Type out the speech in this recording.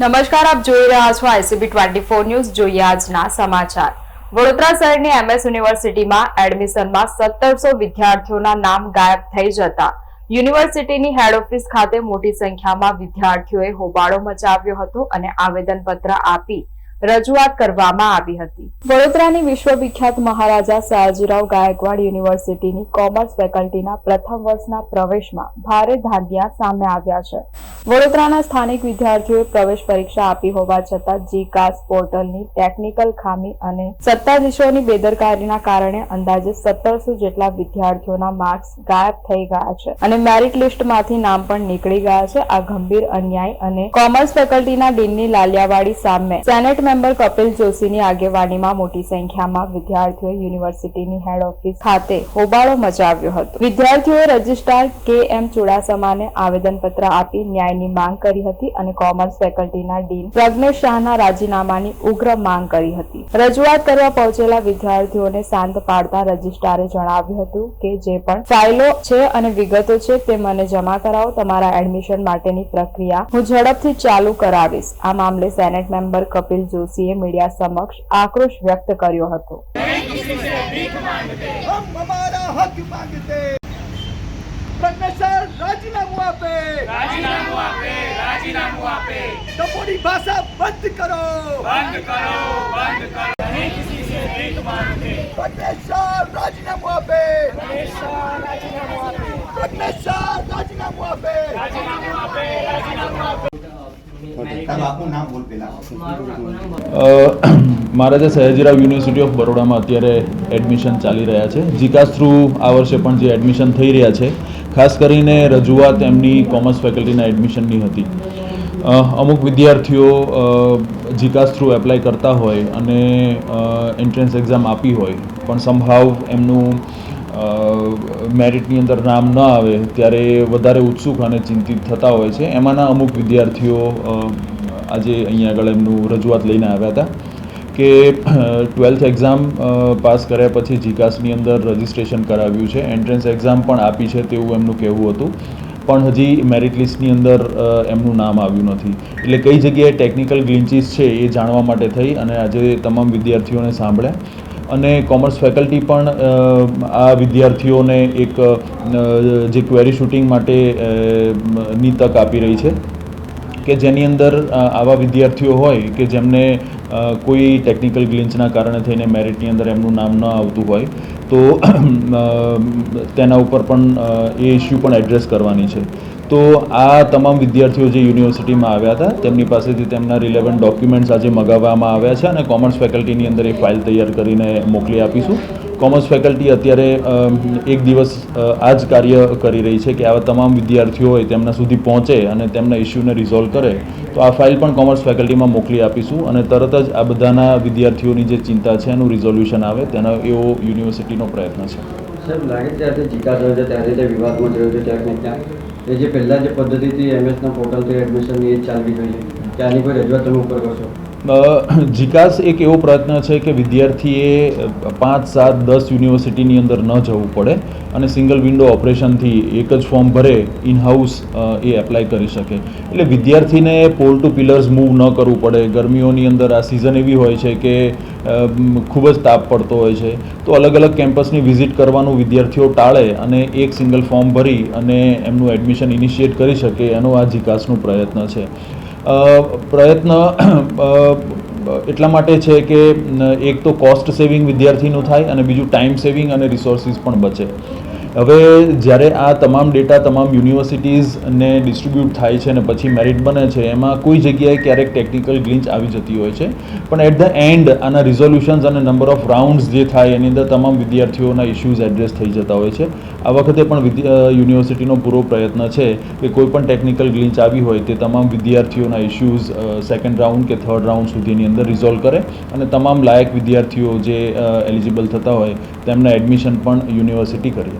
નમસ્કાર, આપ જોઈ રહ્યા છો ICB 24 ન્યૂઝ. જોઈએ આજના સમાચાર. વડોદરા શહેરની MS યુનિવર્સિટીમાં એડમિશનમાં 1700 વિદ્યાર્થીઓના નામ ગાયબ થઈ જતા યુનિવર્સિટીની હેડ ઓફિસ ખાતે મોટી સંખ્યામાં વિદ્યાર્થીઓએ હોબાળો મચાવ્યો હતો અને આવેદનપત્ર આપી રજૂઆત કરવામાં આવી હતી. વડોદરાની વિશ્વવિખ્યાત મહારાજા સયાજીરાવ ગાયકવાડ યુનિવર્સિટીની કોમર્સ ફેકલ્ટીના પ્રથમ વર્ષના પ્રવેશમાં ભારે ધાંધિયા સામે આવ્યા છે. વડોદરાના સ્થાનિક વિદ્યાર્થીઓએ પ્રવેશ પરીક્ષા આપી હોવા છતાં GCAS પોર્ટલની ટેકનિકલ ખામી અને સત્તાધીશોની બેદરકારીના કારણે અંદાજે 1700 જેટલા વિદ્યાર્થીઓના માર્ક્સ ગાયબ થઈ ગયા છે અને મેરિટ લિસ્ટમાંથી નામ પણ નીકળી ગયા છે. આ ગંભીર અન્યાય અને કોમર્સ ફેકલ્ટીના ડીનની લાલિયાવાડી સામે સેનેટ મેમ્બર કપિલ જોશીની આગેવાનીમાં મોટી સંખ્યામાં વિદ્યાર્થીઓએ યુનિવર્સિટીની હેડ ઓફિસ ખાતે હોબાળો મચાવ્યો હતો. વિદ્યાર્થીઓએ રજિસ્ટ્રાર KM ચુડાસમાને આવેદનપત્ર આપી ન્યાયની માંગ કરી હતી અને કોમર્સ ફેકલ્ટીના ડીન પ્રજ્ઞેશ શાહના રાજીનામાની ઉગ્ર માંગ કરી હતી. રજૂઆત કરવા પહોંચેલા વિદ્યાર્થીઓને શાંત પાડતા રજિસ્ટ્રારે જણાવ્યું હતું કે જે પણ ફાઇલો છે અને વિગતો છે તે મને જમા કરાવો. તમારા એડમિશન માટેની પ્રક્રિયા હું ઝડપથી ચાલુ કરાવીશ. આ મામલે સેનેટ મેમ્બર કપિલ જોશીએ મીડિયા સમક્ષ આક્રોશ વ્યક્ત કર્યો હતો. राजीनामू आपे टपोरी भाषा बंद करो प्रज्ञेश राजीनामू आपे મહારાજા સયાજીરાવ યુનિવર્સિટી ઓફ બરોડામાં અત્યારે એડમિશન ચાલી રહ્યા છે. GCAS થ્રુ આ વર્ષે પણ જે એડમિશન થઈ રહ્યા છે, ખાસ કરીને રજૂઆત એમની કોમર્સ ફેકલ્ટીના એડમિશનની હતી. અમુક વિદ્યાર્થીઓ GCAS થ્રુ એપ્લાય કરતા હોય અને એન્ટ્રન્સ એક્ઝામ આપી હોય પણ સંભાવ એમનું મેરિટની અંદર નામ ન આવે ત્યારે વધારે ઉત્સુક અને ચિંતિત થતા હોય છે. એમાંના અમુક વિદ્યાર્થીઓ આજે અહીંયા આગળ એમનું રજૂઆત લઈને આવ્યા હતા કે 12th એક્ઝામ પાસ કર્યા પછી GCASની અંદર રજિસ્ટ્રેશન કરાવ્યું છે, એન્ટ્રન્સ એક્ઝામ પણ આપી છે તેવું એમનું કહેવું હતું, પણ હજી મેરિટ લિસ્ટની અંદર એમનું નામ આવ્યું નથી. એટલે કઈ જગ્યાએ ટેકનિકલ ગ્લિન્ચીસ છે એ જાણવા માટે થઈ અને આજે તમામ વિદ્યાર્થીઓને સાંભળ્યા અને કોમર્સ ફેકલ્ટી પણ આ વિદ્યાર્થીઓને એક જે ક્વેરી શૂટિંગ માટે ની તક આપી રહી છે કે જેની અંદર આવા વિદ્યાર્થીઓ હોય કે જેમને કોઈ ટેકનિકલ ગ્લિન્ચના કારણે થઈને મેરિટની અંદર એમનું નામ ન આવતું હોય તો તેના ઉપર પણ એ ઇસ્યુ પણ એડ્રેસ કરવાની છે. તો આ તમામ વિદ્યાર્થીઓ જે યુનિવર્સિટીમાં આવ્યા હતા તેમની પાસેથી તેમના રિલેવન્ટ ડોક્યુમેન્ટ્સ આજે મગાવવામાં આવ્યા છે અને કોમર્સ ફેકલ્ટીની અંદર એ ફાઇલ તૈયાર કરીને મોકલી આપીશું. કોમર્સ ફેકલ્ટી અત્યારે એક દિવસ આ જ કાર્ય કરી રહી છે કે આવા તમામ વિદ્યાર્થીઓ હોય તેમના સુધી પહોંચે અને તેમના ઇસ્યુને રિઝોલ્વ કરે. તો આ ફાઇલ પણ કોમર્સ ફેકલ્ટીમાં મોકલી આપીશું અને તરત જ આ બધાના વિદ્યાર્થીઓની જે ચિંતા છે એનું રિઝોલ્યુશન આવે તેનો એવો યુનિવર્સિટીનો પ્રયત્ન છે. સાહેબ, લાગે છે જ્યારે GCAS હોય છે ત્યારે તે વિવાદમાં જોયું છે ક્યાંક ને ક્યાંક એ જે પહેલાં જે પદ્ધતિથી MSના પોર્ટલથી એડમિશનની એ ચાલવી જોઈએ, ત્યાંની કોઈ રજૂઆત તમે ઉપર કરશો? GCAS એક એવો પ્રયત્ન છે કે વિદ્યાર્થીએ 5, 7, 10 યુનિવર્સિટીની અંદર ન જવું પડે અને સિંગલ વિન્ડો ઓપરેશનથી એક જ ફોર્મ ભરે ઇન હાઉસ એ એપ્લાય કરી શકે. એટલે વિદ્યાર્થીને પોલ ટુ પિલર્સ મૂવ ન કરવું પડે. ગરમીઓની અંદર આ સિઝન એવી હોય છે કે ખૂબ જ તાપ પડતો હોય છે, તો અલગ અલગ કેમ્પસની વિઝિટ કરવાનું વિદ્યાર્થીઓ ટાળે અને એક સિંગલ ફોર્મ ભરી અને એમનું એડમિશન ઇનિશિએટ કરી શકે એનો આ GCASનું પ્રયત્ન છે. પ્રયત્ન એટલા માટે છે કે એક તો કોસ્ટ સેવિંગ વિદ્યાર્થીનું થાય અને બીજું ટાઈમ સેવિંગ અને રિસોર્સિસ પણ બચે. હવે જ્યારે આ તમામ ડેટા તમામ યુનિવર્સિટીઝને ડિસ્ટ્રીબ્યુટ થાય છે અને પછી મેરિટ બને છે એમાં કોઈ જગ્યાએ ક્યારેક ટેકનિકલ ગ્લિન્ચ આવી જતી હોય છે, પણ એટ ધ એન્ડ આના રિઝોલ્યુશન્સ અને નંબર ઓફ રાઉન્ડ્સ જે થાય એની અંદર તમામ વિદ્યાર્થીઓના ઇસ્યુઝ એડ્રેસ થઈ જતા હોય છે. આ વખતે પણ યુનિવર્સિટીનો પૂરો પ્રયત્ન છે કે કોઈ પણ ટેકનિકલ ગ્લિન્ચ આવી હોય તે તમામ વિદ્યાર્થીઓના ઇસ્યુઝ સેકન્ડ રાઉન્ડ કે થર્ડ રાઉન્ડ સુધીની અંદર રિઝોલ્વ કરે અને તમામ લાયક વિદ્યાર્થીઓ જે એલિજિબલ થતા હોય તેમના એડમિશન પણ યુનિવર્સિટી કરે.